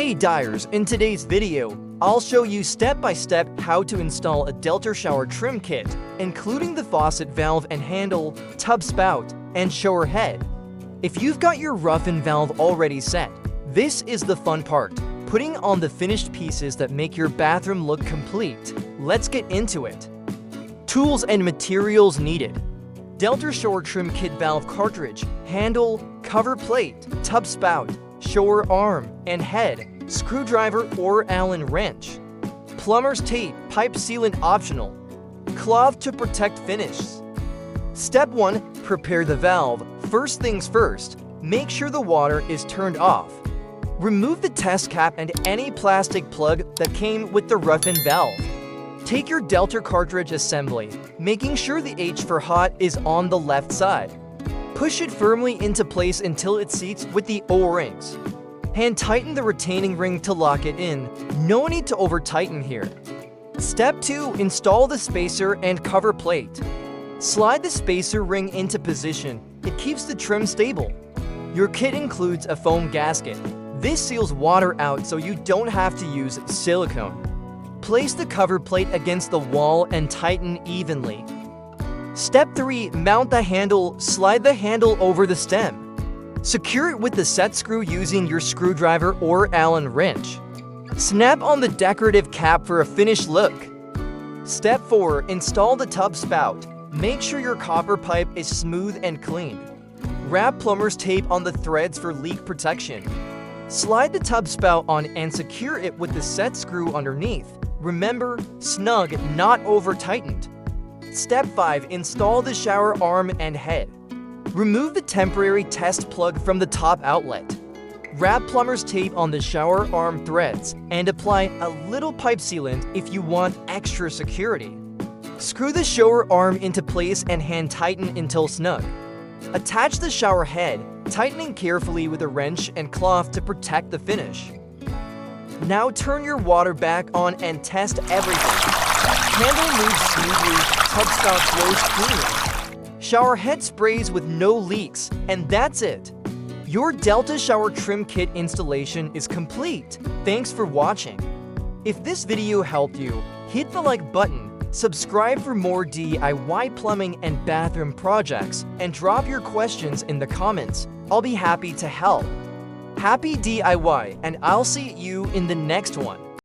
Hey dyers, in today's video, I'll show you step-by-step how to install a Delta shower trim kit, including the faucet valve and handle, tub spout, and shower head. If you've got your rough-in valve already set, this is the fun part, putting on the finished pieces that make your bathroom look complete. Let's get into it. Tools and materials needed. Delta shower trim kit valve cartridge, handle, cover plate, tub spout, shower arm and head, screwdriver or Allen wrench. Plumber's tape, pipe sealant optional. Cloth to protect finishes. Step 1. Prepare the valve. First things first, make sure the water is turned off. Remove the test cap and any plastic plug that came with the rough-in valve. Take your Delta cartridge assembly, making sure the H for hot is on the left side. Push it firmly into place until it seats with the O-rings. Hand tighten the retaining ring to lock it in. No need to over-tighten here. Step 2. Install the spacer and cover plate. Slide the spacer ring into position. It keeps the trim stable. Your kit includes a foam gasket. This seals water out so you don't have to use silicone. Place the cover plate against the wall and tighten evenly. Step 3. Mount the handle. Slide the handle over the stem. Secure it with the set screw using your screwdriver or Allen wrench. Snap on the decorative cap for a finished look. Step 4. Install the tub spout. Make sure your copper pipe is smooth and clean. Wrap plumber's tape on the threads for leak protection. Slide the tub spout on and secure it with the set screw underneath. Remember, snug, not over-tightened. Step 5. Install the shower arm and head. Remove the temporary test plug from the top outlet. Wrap plumber's tape on the shower arm threads and apply a little pipe sealant if you want extra security. Screw the shower arm into place and hand tighten until snug. Attach the shower head, tightening carefully with a wrench and cloth to protect the finish. Now turn your water back on and test everything. Handle moves smoothly, tub spout flows cleanly. Shower head sprays with no leaks, and that's it. Your Delta shower trim kit installation is complete. Thanks for watching. If this video helped you, hit the like button, subscribe for more DIY plumbing and bathroom projects, and drop your questions in the comments. I'll be happy to help. Happy DIY, and I'll see you in the next one.